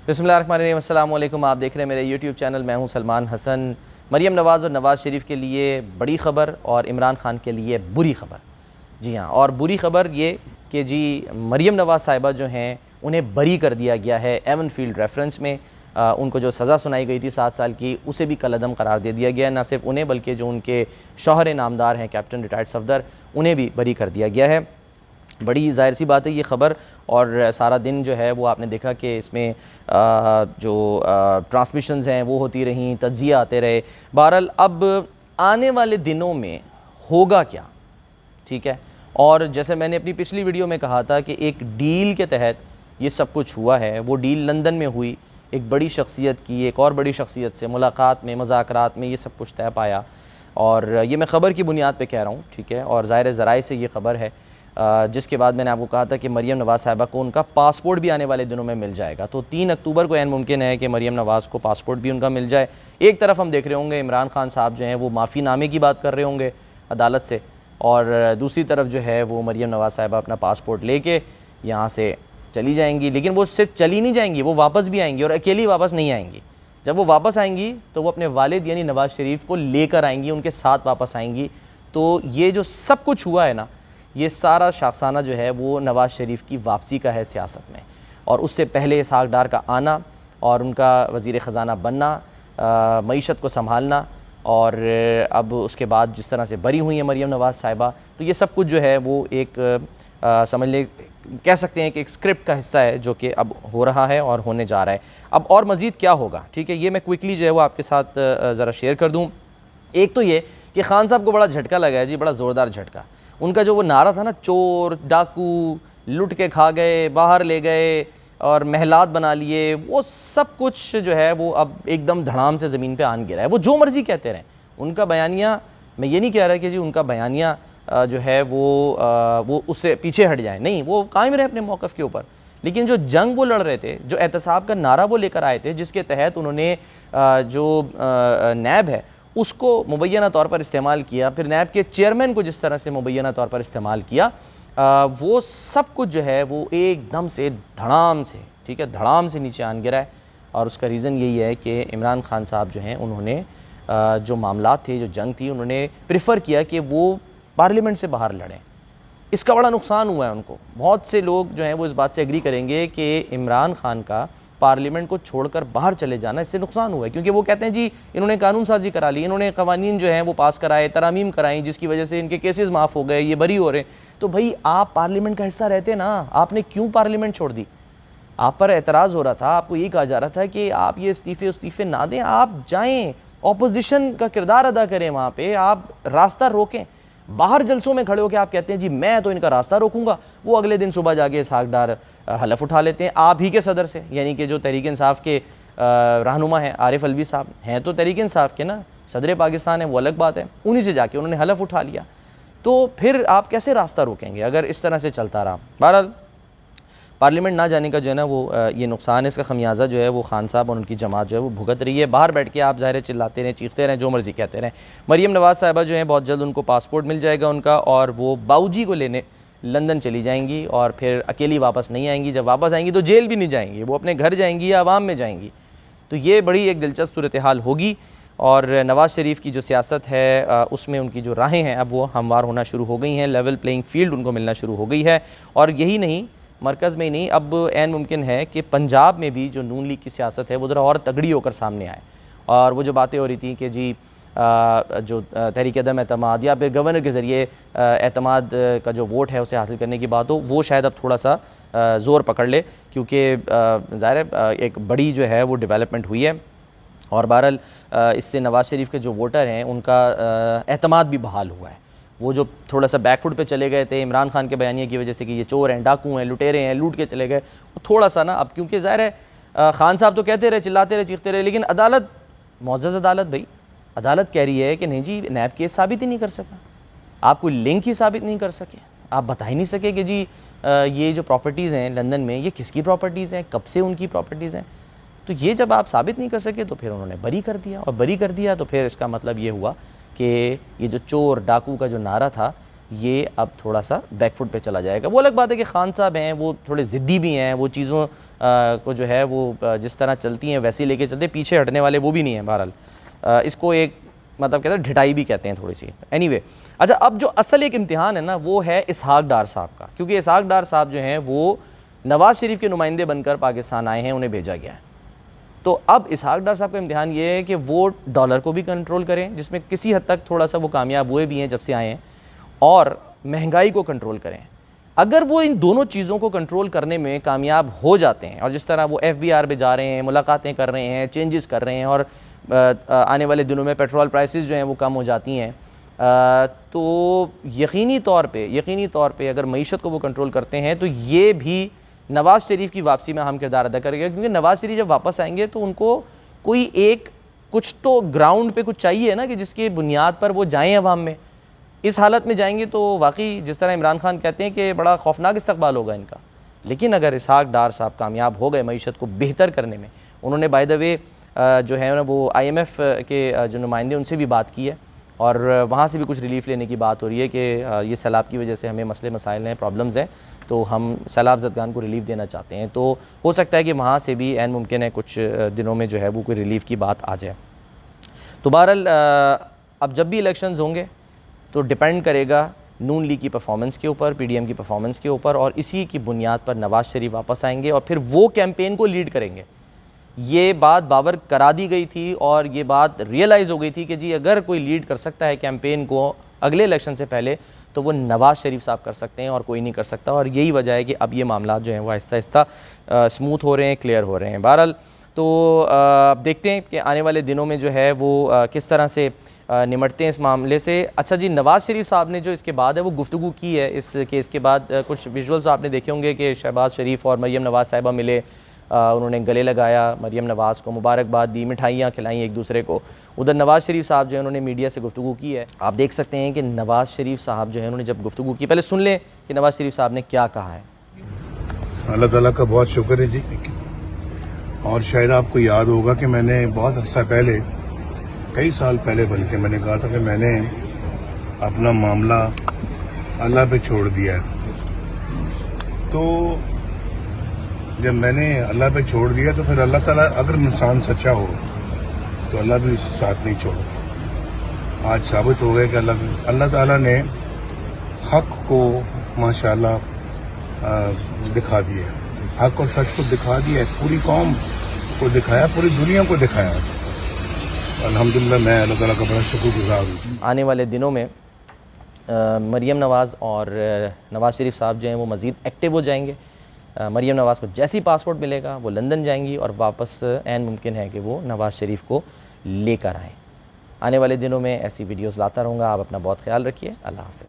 बिस्मिल्लाहिर्रहमानिर्रहीम, अस्सलाम वालेकुम। आप देख रहे हैं मेरे यूट्यूब चैनल। मैं हूं सलमान हसन। मरियम नवाज़ और नवाज़ शरीफ के लिए बड़ी ख़बर और इमरान खान के लिए बुरी ख़बर। जी हाँ, और बुरी ख़बर ये कि जी मरियम नवाज़ साहिबा जो हैं उन्हें बरी कर दिया गया है एवन फील्ड रेफरेंस में। उनको जो सज़ा सुनाई गई थी 7 साल की, उसे भी कलअदम करार दे दिया गया है। न सिर्फ उन्हें बल्कि जो उनके शौहर नामदार हैं कैप्टन रिटायर्ड सफदर, उन्हें भी बरी कर दिया गया है। बड़ी ज़ाहिर सी बात है ये ख़बर, और सारा दिन जो है वो आपने देखा कि इसमें जो ट्रांसमिशंस हैं वो होती रहीं, तज्ज़िये आते रहे। बहरहाल अब आने वाले दिनों में होगा क्या, ठीक है। और जैसे मैंने अपनी पिछली वीडियो में कहा था कि एक डील के तहत ये सब कुछ हुआ है। वो डील लंदन में हुई, एक बड़ी शख्सियत की एक और बड़ी शख्सियत से मुलाकात में, मज़ाकरात में ये सब कुछ तय पाया। और ये मैं ख़बर की बुनियाद पे कह रहा हूँ, ठीक है। और ज़ाहिर ज़राए से ये ख़बर है, जिसके बाद मैंने आपको कहा था कि मरियम नवाज़ साहिबा को उनका पासपोर्ट भी आने वाले दिनों में मिल जाएगा। तो 3 अक्टूबर को ऐन मुमकिन है कि मरियम नवाज़ को पासपोर्ट भी उनका मिल जाए। एक तरफ हम देख रहे होंगे इमरान खान साहब जो हैं वो माफ़ीनामे की बात कर रहे होंगे अदालत से, और दूसरी तरफ जो है वो मरियम नवाज़ साहिबा अपना पासपोर्ट लेके यहाँ से चली जाएंगी। लेकिन वो सिर्फ चली नहीं जाएंगी, वो वापस भी आएंगी, और अकेली वापस नहीं आएंगी। जब वो वापस आएंगी तो वो अपने वालिद यानी नवाज़ शरीफ को लेकर आएंगी, उनके साथ वापस आएंगी। तो ये जो सब कुछ हुआ है ना, ये सारा शाखसाना जो है वो नवाज़ शरीफ की वापसी का है सियासत में। और उससे पहले इसहाक डार का आना और उनका वज़ीर ख़ज़ाना बनना, मईशत को संभालना, और अब उसके बाद जिस तरह से बरी हुई है मरियम नवाज़ साहिबा, तो ये सब कुछ जो है वो एक समझ ले कह सकते हैं कि एक स्क्रिप्ट का हिस्सा है जो कि अब हो रहा है और होने जा रहा है। अब और मज़ीद क्या होगा, ठीक है, ये मैं क्विकली जो है वो आपके साथ ज़रा शेयर कर दूँ। एक तो ये कि खान साहब को बड़ा झटका लगा है जी, बड़ा ज़ोरदार झटका। उनका जो वो नारा था ना, चोर डाकू लुट के खा गए, बाहर ले गए और महलात बना लिए, वो सब कुछ जो है वो अब एकदम धड़ाम से ज़मीन पे आन गिरा है। वो जो मर्ज़ी कहते रहें, उनका बयानिया, मैं ये नहीं कह रहा कि जी उनका बयानिया जो है वो उससे पीछे हट जाए, नहीं, वो कायम रहे अपने मौक़िफ़ के ऊपर। लेकिन जो जंग वो लड़ रहे थे, जो एहतसाब का नारा वो लेकर आए थे, जिसके तहत उन्होंने जो नैब है उसको मुबैना तौर पर इस्तेमाल किया, फिर नैब के चेयरमैन को जिस तरह से मुबैना तौर पर इस्तेमाल किया, वो सब कुछ जो है वो एकदम से धड़ाम से, ठीक है, धड़ाम से नीचे आन गिरा है। और उसका रीज़न यही है कि इमरान खान साहब जो हैं उन्होंने जो मामलात थे, जो जंग थी, उन्होंने प्रेफर किया कि वो पार्लियामेंट से बाहर लड़ें। इसका बड़ा नुकसान हुआ है उनको। बहुत से लोग जो हैं वो इस बात से एग्री करेंगे कि इमरान खान का पार्लियामेंट को छोड़कर बाहर चले जाना, इससे नुकसान हुआ है। क्योंकि वो कहते हैं जी इन्होंने कानून साजी करा ली, इन्होंने कवानीन जो हैं वो पास कराए, तरामीम कराई, जिसकी वजह से इनके केसेस माफ़ हो गए, ये बरी हो रहे हैं। तो भाई आप पार्लियामेंट का हिस्सा रहते ना, आपने क्यों पार्लियामेंट छोड़ दी? आप पर एतराज़ हो रहा था, आपको यही कहा जा रहा था कि आप ये इस्तीफ़े ना दें, आप जाएँ, अपोजिशन का किरदार अदा करें, वहाँ पर आप रास्ता रोकें। बाहर जलसों में खड़े होकर आप कहते हैं जी मैं तो इनका रास्ता रोकूंगा, वो अगले दिन सुबह जाके इसहाक डार हलफ उठा लेते हैं आप ही के सदर से, यानी कि जो तहरीक इंसाफ के रहनुमा हैं आरिफ अलवी साहब हैं, तो तहरीक इंसाफ के ना सदर पाकिस्तान है, वो अलग बात है, उन्हीं से जाके उन्होंने हलफ उठा लिया। तो फिर आप कैसे रास्ता रोकेंगे अगर इस तरह से चलता रहा? बहरहाल पार्लियामेंट ना जाने का जो है ना वो ये नुकसान है, इसका खमियाजा जो है वो खान साहब और उनकी जमात जो है वो भुगत रही है। बाहर बैठ के आप ज़ाहिर चिल्लाते रहें, चीखते रहें, जो मर्ज़ी कहते रहें। मरियम नवाज़ साहिबा जो है बहुत जल्द उनको पासपोर्ट मिल जाएगा उनका, और वो बाऊजी को लेने लंदन चली जाएंगी, और फिर अकेली वापस नहीं आएंगी। जब वापस आएंगी तो जेल भी नहीं जाएंगी, वो अपने घर जाएंगी या आवाम में जाएंगी। तो ये बड़ी एक दिलचस्प सूरत हाल होगी। और नवाज़ शरीफ की जो सियासत है उसमें उनकी जो राहें हैं अब वो हमवार होना शुरू हो गई हैं, लेवल प्लेइंग फील्ड उनको मिलना शुरू हो गई है। और यही नहीं, मरकज़ में ही नहीं, अब ऐन मुमकिन है कि पंजाब में भी जो नून लीग की सियासत है वो ज़रा और तगड़ी होकर सामने आए। और वो जो बातें हो रही थी कि जी जो तहरीक अदम एतमाद या फिर गवर्नर के ज़रिए एतमाद का जो वोट है उसे हासिल करने की बात हो, वो शायद अब थोड़ा सा ज़ोर पकड़ ले, क्योंकि ज़ाहिर है एक बड़ी जो है वो डेवलपमेंट हुई है। और बहरहाल इससे नवाज़ शरीफ के जो वोटर हैं उनका एतमाद भी बहाल हुआ है। वो जो थोड़ा सा बैकफुट पे चले गए थे इमरान खान के बयानिए की वजह से कि ये चोर हैं, डाकू हैं, लुटेरे हैं, लूट के चले गए, वो थोड़ा सा ना अब, क्योंकि ज़ाहिर है खान साहब तो कहते रहे, चिल्लाते रहे, चीखते रहे, लेकिन अदालत, मुअज़्ज़ज़ अदालत, भाई अदालत कह रही है कि नहीं जी नैब केस साबित ही नहीं कर सका, आप कोई लिंक ही साबित नहीं कर सके, आप बता ही नहीं सके कि जी ये जो प्रॉपर्टीज़ हैं लंदन में ये किसकी प्रॉपर्टीज़ हैं, कब से उनकी प्रॉपर्टीज़ हैं। तो ये जब आप साबित नहीं कर सके तो फिर उन्होंने बरी कर दिया, और बरी कर दिया तो फिर इसका मतलब ये हुआ कि ये जो चोर डाकू का जो नारा था ये अब थोड़ा सा बैकफुट पे चला जाएगा। वो अलग बात है कि खान साहब हैं, वो थोड़े ज़िद्दी भी हैं, वो चीज़ों को जो है वो जिस तरह चलती हैं वैसे ही लेके चलते, पीछे हटने वाले वो भी नहीं हैं। बहरहाल इसको एक मतलब कहते हैं ढिठाई भी कहते हैं थोड़ी सी। एनीवे, अच्छा, अब जो असल एक इम्तिहान है ना वो है इसहाक डार साहब का, क्योंकि इसहाक डार साहब जो हैं वो नवाज़ शरीफ के नुमाइंदे बनकर पाकिस्तान आए हैं, उन्हें भेजा गया है। तो अब इसहाक डार साहब का इम्तिहान ये है कि वो डॉलर को भी कंट्रोल करें, जिसमें किसी हद तक थोड़ा सा वो कामयाब हुए भी हैं जब से आए हैं, और महंगाई को कंट्रोल करें। अगर वो इन दोनों चीज़ों को कंट्रोल करने में कामयाब हो जाते हैं, और जिस तरह वो FBR पे जा रहे हैं, मुलाकातें कर रहे हैं, चेंजेस कर रहे हैं, और आने वाले दिनों में पेट्रोल प्राइसेस जो हैं वो कम हो जाती हैं, तो यकीनी तौर पे अगर मईशत को वो कंट्रोल करते हैं तो ये भी नवाज़ शरीफ की वापसी में अहम किरदार अदा करेगा। क्योंकि नवाज़ शरीफ जब वापस आएंगे तो उनको कोई एक कुछ तो ग्राउंड पे कुछ चाहिए ना, कि जिसकी बुनियाद पर वो जाएँ अवाम में। इस हालत में जाएंगे तो वाकई जिस तरह इमरान खान कहते हैं कि बड़ा खौफनाक इस्तकबाल होगा इनका। लेकिन अगर इसहाक डार साहब कामयाब हो गए मईशत को बेहतर करने में, उन्होंने बाय द वे जो है ना वो IMF के जो नुमाइंदे उनसे भी बात की है, और वहाँ से भी कुछ रिलीफ़ लेने की बात हो रही है कि ये सैलाब की वजह से हमें मसले मसाइल हैं, प्रॉब्लम्स हैं, तो हम सैलाब ज़दगान को रिलीफ़ देना चाहते हैं। तो हो सकता है कि वहाँ से भी ऐन मुमकिन है कुछ दिनों में जो है वो कोई रिलीफ़ की बात आ जाए। तो बहरहाल अब जब भी इलेक्शंस होंगे तो डिपेंड करेगा नून लीग की परफॉर्मेंस के ऊपर, PDM की परफॉर्मेंस के ऊपर, और इसी की बुनियाद पर नवाज़ शरीफ वापस आएंगे और फिर वो कैंपेन को लीड करेंगे। ये बात बावर करा दी गई थी और ये बात रियलाइज़ हो गई थी कि जी अगर कोई लीड कर सकता है कैंपेन को अगले इलेक्शन से पहले तो वो नवाज़ शरीफ साहब कर सकते हैं और कोई नहीं कर सकता। और यही वजह है कि अब ये मामला जो हैं वो आहिस्ता आहिस्ता स्मूथ हो रहे हैं, क्लियर हो रहे हैं। बहरहाल तो देखते हैं कि आने वाले दिनों में जो है वो किस तरह से निमटते हैं इस मामले से। अच्छा जी, नवाज़ शरीफ साहब ने जो इसके बाद है वो गुफ्तगू की है इस केस के बाद। कुछ विजुअल्स आपने देखे होंगे कि शहबाज शरीफ और मरियम नवाज़ साहिबा मिले, उन्होंने गले लगाया मरियम नवाज़ को, मुबारकबाद दी, मिठाइयाँ खिलाई एक दूसरे को। उधर नवाज़ शरीफ साहब जो है उन्होंने मीडिया से गुफ्तगू की है। आप देख सकते हैं कि नवाज़ शरीफ साहब जो है उन्होंने जब गुफ्तगू की, पहले सुन लें कि नवाज़ शरीफ साहब ने क्या कहा है। अल्लाह ताला का बहुत शुक्र है जी। और शायद आपको याद होगा कि मैंने बहुत अर्सा पहले, कई साल पहले बल्कि, मैंने कहा था कि मैंने अपना मामला अल्लाह पे छोड़ दिया है। तो जब मैंने अल्लाह पे छोड़ दिया तो फिर अल्लाह ताला, अगर इंसान सच्चा हो तो अल्लाह भी साथ नहीं छोड़ता। आज साबित हो गया कि अल्लाह ताला ने हक को माशाल्लाह दिखा दिया, हक और सच को दिखा दिया, पूरी कौम को दिखाया, पूरी दुनिया को दिखाया। अल्हम्दुलिल्लाह, मैं अल्लाह ताला का बड़ा शुक्रगुजार हूँ। आने वाले दिनों में मरियम नवाज़ और नवाज़ शरीफ साहब जो हैं वो मज़ीद एक्टिव हो जाएंगे। मरियम नवाज़ को जैसी पासपोर्ट मिलेगा वो लंदन जाएंगी और वापस ऐन मुमकिन है कि वो नवाज़ शरीफ को लेकर आएँ। आने वाले दिनों में ऐसी वीडियोज़ लाता रहूँगा। आप अपना बहुत ख्याल रखिए। अल्लाह हाफ़िज़।